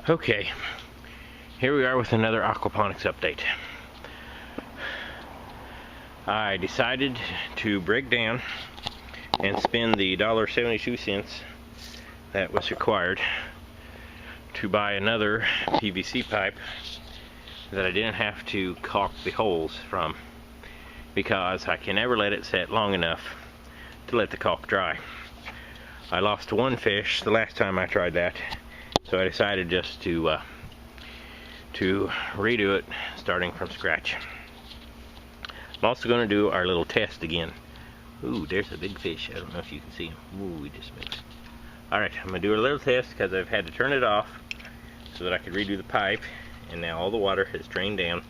Okay, here we are with another aquaponics update. I decided to break down and spend the $1.72 that was required to buy another PVC pipe that I didn't have to caulk the holes from, because I can never let it set long enough to let the caulk dry. I lost one fish the last time I tried that, so I decided just to redo it starting from scratch. I'm also going to do our little test again. Ooh, there's a big fish. I don't know if you can see him. Ooh, he just moved. Alright, I'm going to do a little test because I've had to turn it off so that I could redo the pipe, and now all the water has drained down,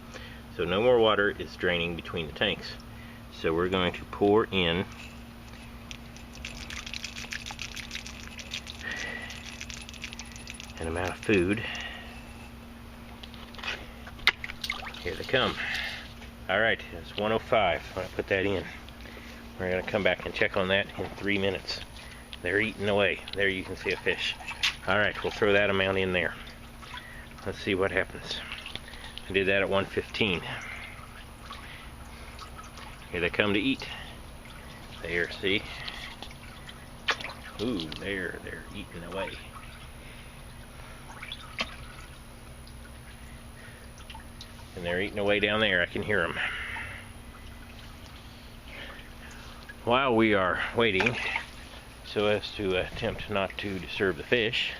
so no more water is draining between the tanks. So we're going to pour in an amount of food. Here they come. Alright, it's 105. I'm going to put that in. We're going to come back and check on that in 3 minutes. They're eating away. There you can see a fish. Alright, we'll throw that amount in there. Let's see what happens. I did that at 115. Here they come to eat. There, see? Ooh, they're eating away. And they're eating away down there. I can hear them. While we are waiting, so as to attempt not to disturb the fish,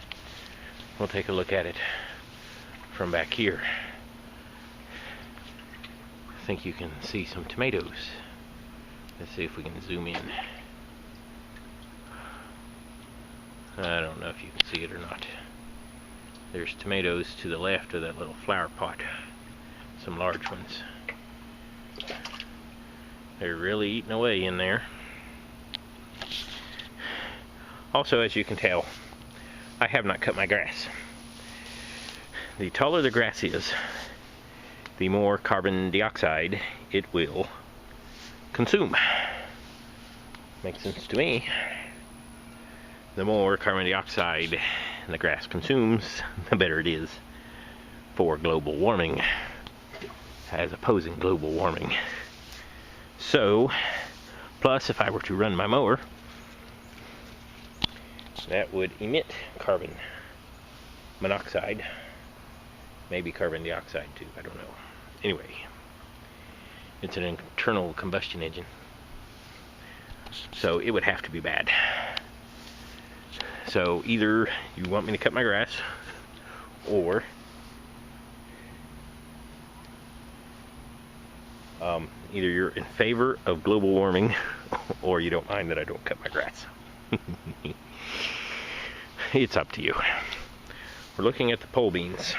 we'll take a look at it from back here. I think you can see some tomatoes. Let's see if we can zoom in. I don't know if you can see it or not. There's tomatoes to the left of that little flower pot. Some large ones. They're really eating away in there. Also, as you can tell, I have not cut my grass. The taller the grass is, the more carbon dioxide it will consume. Makes sense to me. The more carbon dioxide the grass consumes, the better it is for global warming, as opposing global warming. So, plus if I were to run my mower, that would emit carbon monoxide, maybe carbon dioxide too, I don't know. Anyway, it's an internal combustion engine, so it would have to be bad. So either you want me to cut my grass, or either you're in favor of global warming, or you don't mind that I don't cut my grass. It's up to you. We're looking at the pole beans.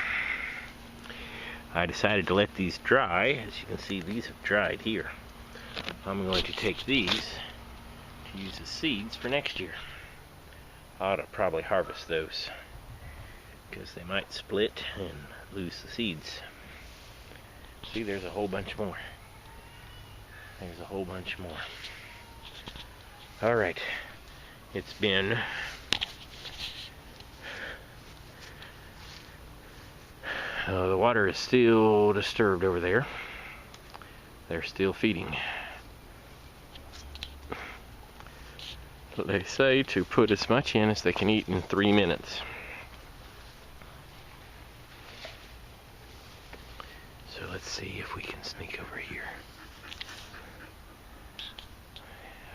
I decided to let these dry. As you can see, these have dried here. I'm going to take these to use as seeds for next year. I ought to probably harvest those, because they might split and lose the seeds. See, there's a whole bunch more. There's a whole bunch more. Alright, it's been the water is still disturbed over there. They're still feeding. But they say to put as much in as they can eat in 3 minutes. So let's see if we can sneak over here.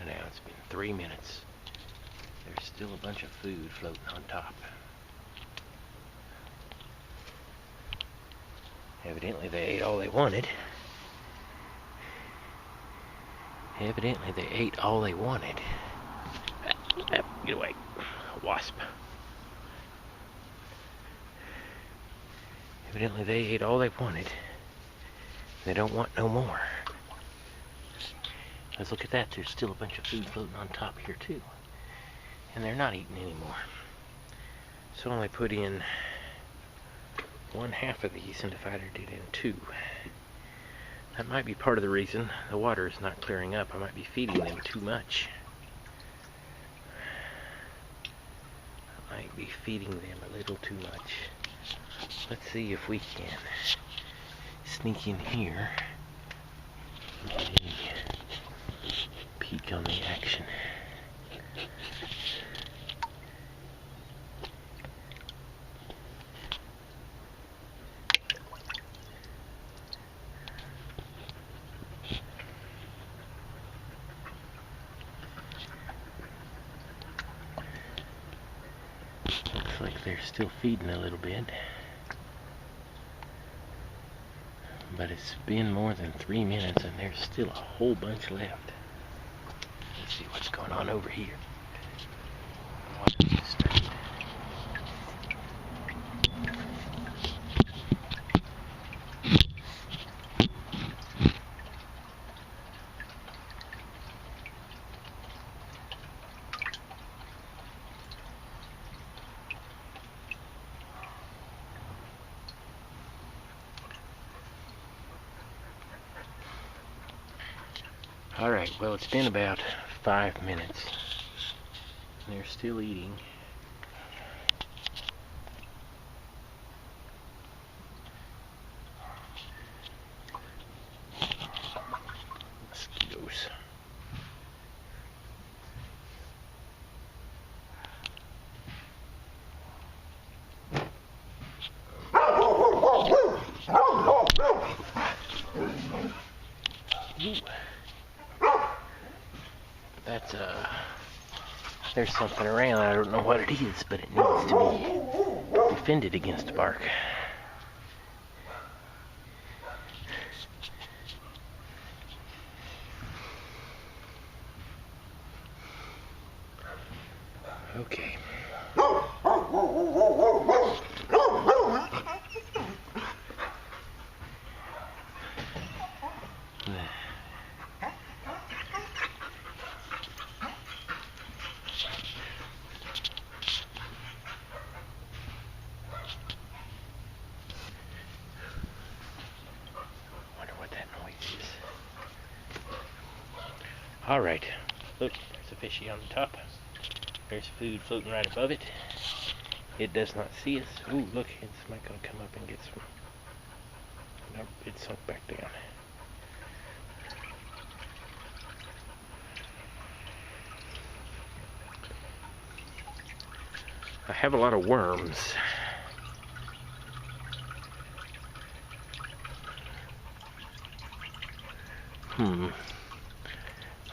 Now it's been 3 minutes. There's still a bunch of food floating on top. Evidently they ate all they wanted. Evidently they ate all they wanted. Get away. Wasp. Evidently they ate all they wanted. They don't want no more. Let's look at that. There's still a bunch of food floating on top here too. And they're not eating anymore. So I only put in 1/2 of these and divided it in 2. That might be part of the reason the water is not clearing up. I might be feeding them too much. I might be feeding them a little too much. Let's see if we can sneak in here and get a peek on the action. Looks like they're still feeding a little bit, but it's been more than 3 minutes and there's still a whole bunch left. Let's see what's going on over here. Alright, well, it's been about 5 minutes. And they're still eating. Mosquitoes. Ooh. That's there's something around. I don't know what it is, but it needs to be defended against bark. Okay. Alright, look, there's a fishy on the top. There's food floating right above it. It does not see us. Ooh, look, it's not going to come up and get some. Nope, it sunk back down. I have a lot of worms. I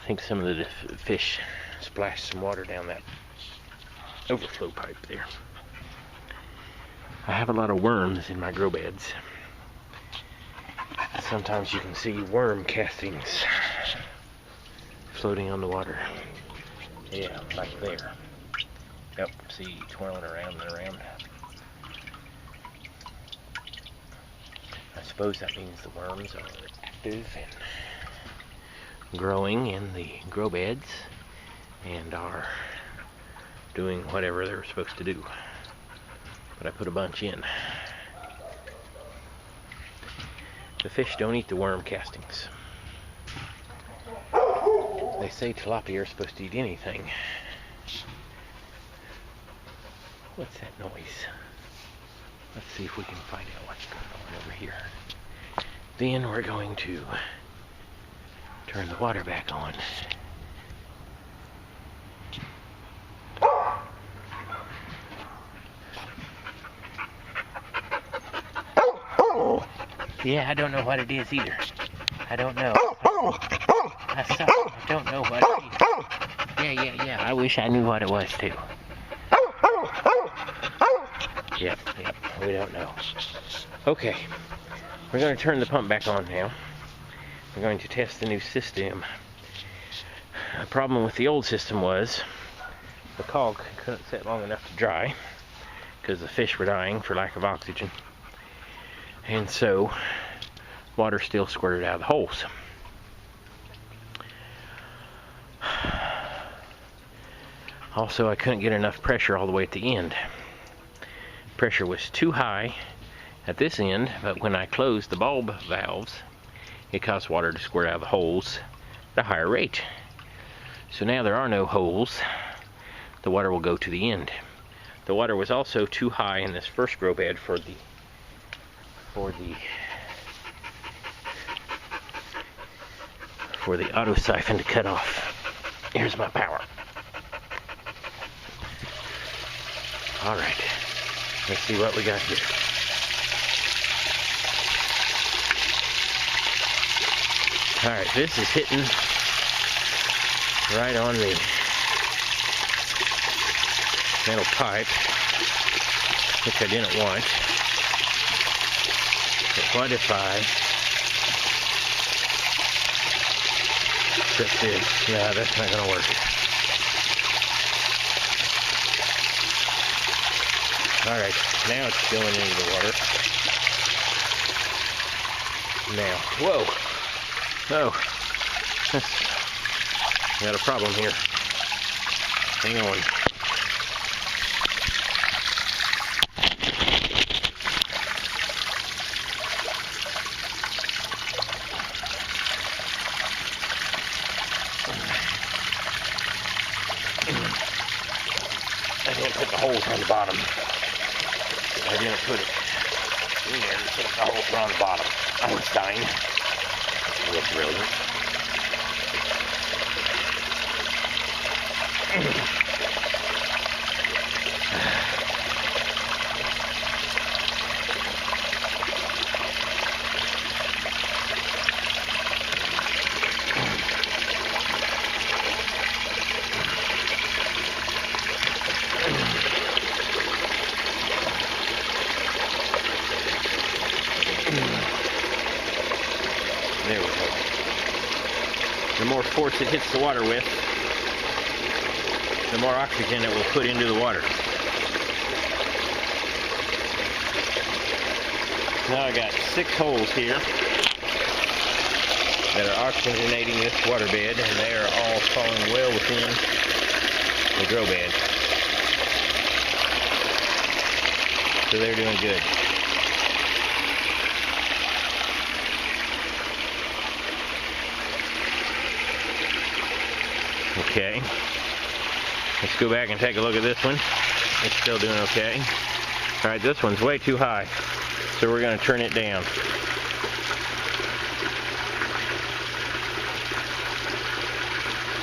think some of the fish splashed some water down that overflow pipe there. I have a lot of worms in my grow beds. Sometimes you can see worm castings floating on the water. Yeah, like there. Yep, see, twirling around and around. I suppose that means the worms are active and growing in the grow beds and are doing whatever they're supposed to do. But I put a bunch in. The fish don't eat the worm castings. They say tilapia are supposed to eat anything. What's that noise? Let's see if we can find out what's going on over here. Then we're going to turn the water back on. Yeah, I don't know what it is either. I don't know. I suck. I don't know what it is. Yeah. I wish I knew what it was too. Yep, we don't know. Okay, we're going to turn the pump back on now. We're going to test the new system. The problem with the old system was the caulk couldn't sit long enough to dry because the fish were dying for lack of oxygen. And so water still squirted out of the holes. Also, I couldn't get enough pressure all the way at the end. Pressure was too high at this end, but when I closed the bulb valves, it caused water to squirt out of the holes at a higher rate. So now there are no holes. The water will go to the end. The water was also too high in this first grow bed for the for the auto siphon to cut off. Here's my power. Alright, let's see what we got here. Alright, this is hitting right on the metal pipe, which I didn't want. But what if I set this? No, that's not going to work. Alright, now it's going into the water. Now, whoa! Oh, got a problem here. Hang on. I didn't put the holes on the bottom. I didn't put it in there and put the holes on the bottom. Einstein. Real brilliant. There we go. The more force it hits the water with, the more oxygen it will put into the water. Now I got 6 holes here that are oxygenating this water bed, and they are all falling well within the grow bed. So they're doing good. Okay, let's go back and take a look at this one. It's still doing okay. Alright, this one's way too high, so we're going to turn it down.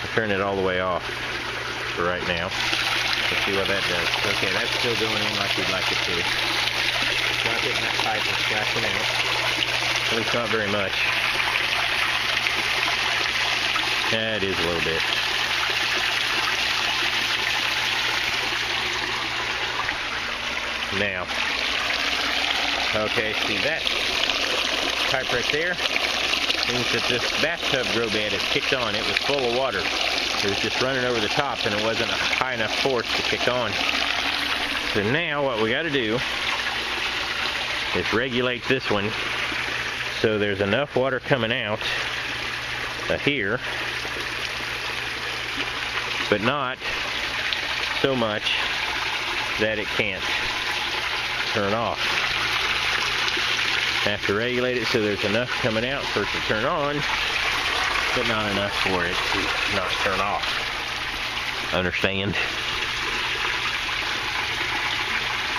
I'll turn it all the way off for right now. Let's see what that does. Okay, that's still going in like we'd like it to. It's not hitting that pipe and splashing out. At least not very much. Yeah, it is a little bit. Now, okay, see that pipe right there means that this bathtub grow bed is kicked on. It was full of water. It was just running over the top, and it wasn't a high enough force to kick on. So now what we got to do is regulate this one so there's enough water coming out here, but not so much that it can't turn off. I have to regulate it so there's enough coming out for it to turn on, but not enough for it to not turn off. Understand?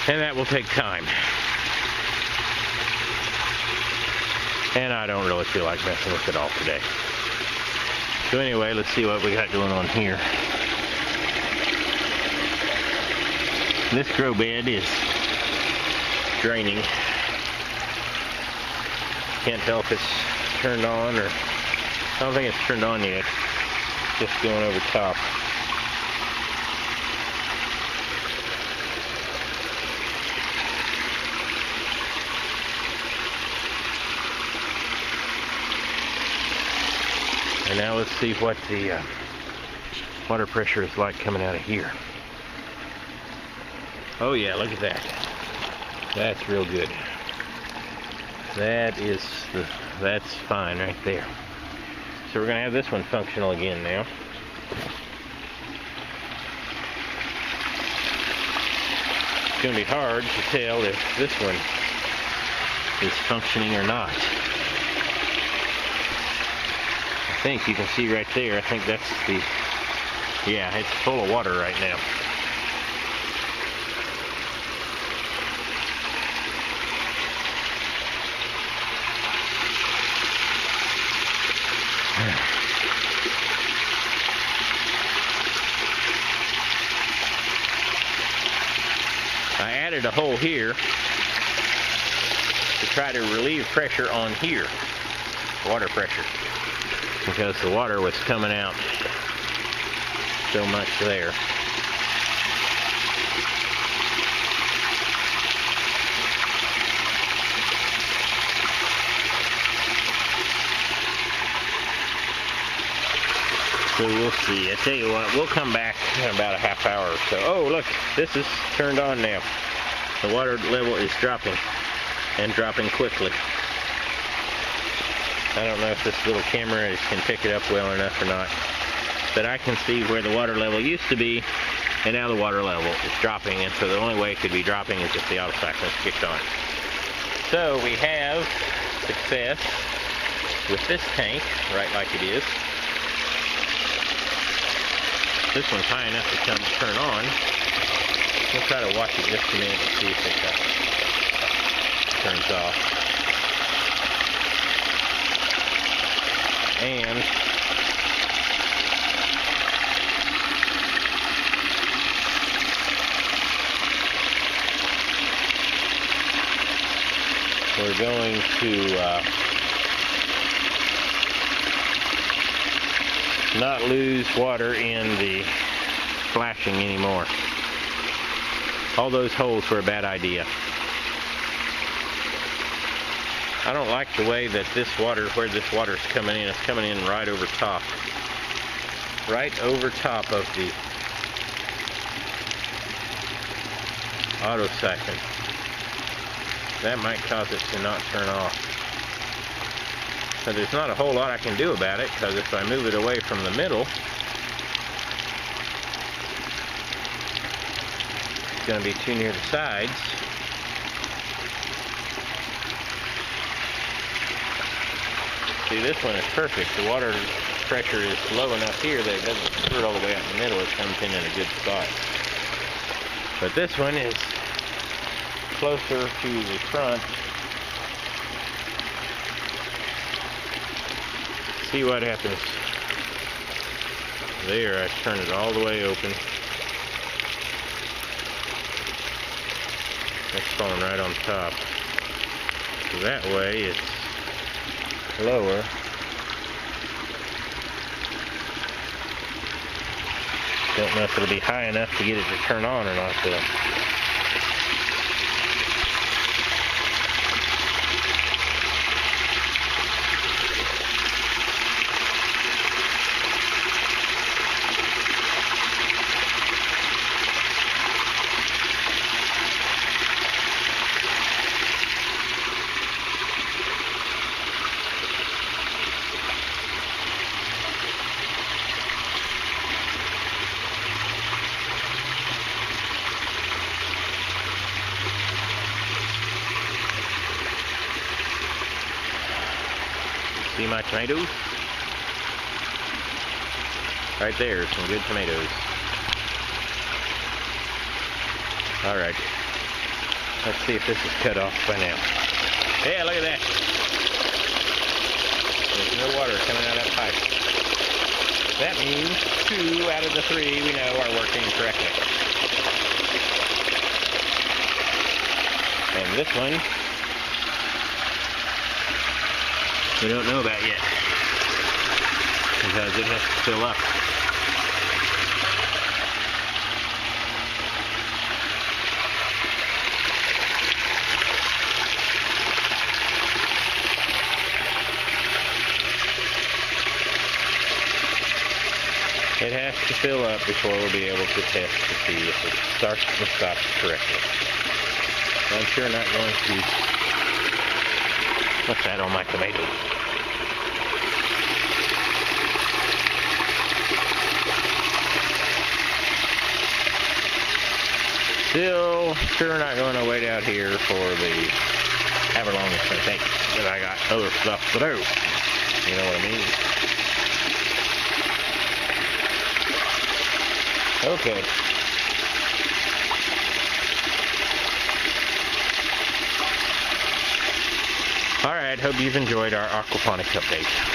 And that will take time. And I don't really feel like messing with it all today. So anyway, let's see what we got going on here. This grow bed is draining. Can't tell if it's turned on, or I don't think it's turned on yet. It's just going over top. And now let's see what the water pressure is like coming out of here. Oh yeah, look at that. That's real good. That's fine right there. So we're going to have this one functional again now. It's going to be hard to tell if this one is functioning or not. I think you can see right there, I think that's the, yeah, it's full of water right now. hole here to try to relieve pressure on here, water pressure, because the water was coming out so much there. So we'll see. I tell you what, we'll come back in about a half hour or so. Oh, look, this is turned on now. The water level is dropping, and dropping quickly. I don't know if this little camera can pick it up well enough or not, but I can see where the water level used to be, and now the water level is dropping, and so the only way it could be dropping is if the auto cyclone is kicked on. So we have success with this tank, right like it is. This one's high enough to turn on. We'll try to watch it just a minute and see if it turns off. And we're going to not lose water in the flashing anymore. All those holes were a bad idea. I don't like the way that this water, where this water's coming in, it's coming in right over top. Right over top of the auto cyclone. That might cause it to not turn off. But there's not a whole lot I can do about it, because if I move it away from the middle, it's going to be too near the sides. See, this one is perfect. The water pressure is low enough here that it doesn't squirt all the way out in the middle. It comes in a good spot. But this one is closer to the front. See what happens there. I turn it all the way open. That's falling right on top. So that way it's lower. Don't know if it'll be high enough to get it to turn on or not though. See my tomatoes? Right there, some good tomatoes. Alright. Let's see if this is cut off by now. Yeah, look at that. There's no water coming out of that pipe. That means 2 out of the 3 we know are working correctly. And this one, we don't know about yet, because it has to fill up. It has to fill up before we'll be able to test to see if it starts and stops correctly. I'm sure not going to... What's that on my tomatoes? Still sure not going to wait out here for the however long it's going to take, because I got other stuff to do. You know what I mean? Okay. Alright, hope you've enjoyed our aquaponics update.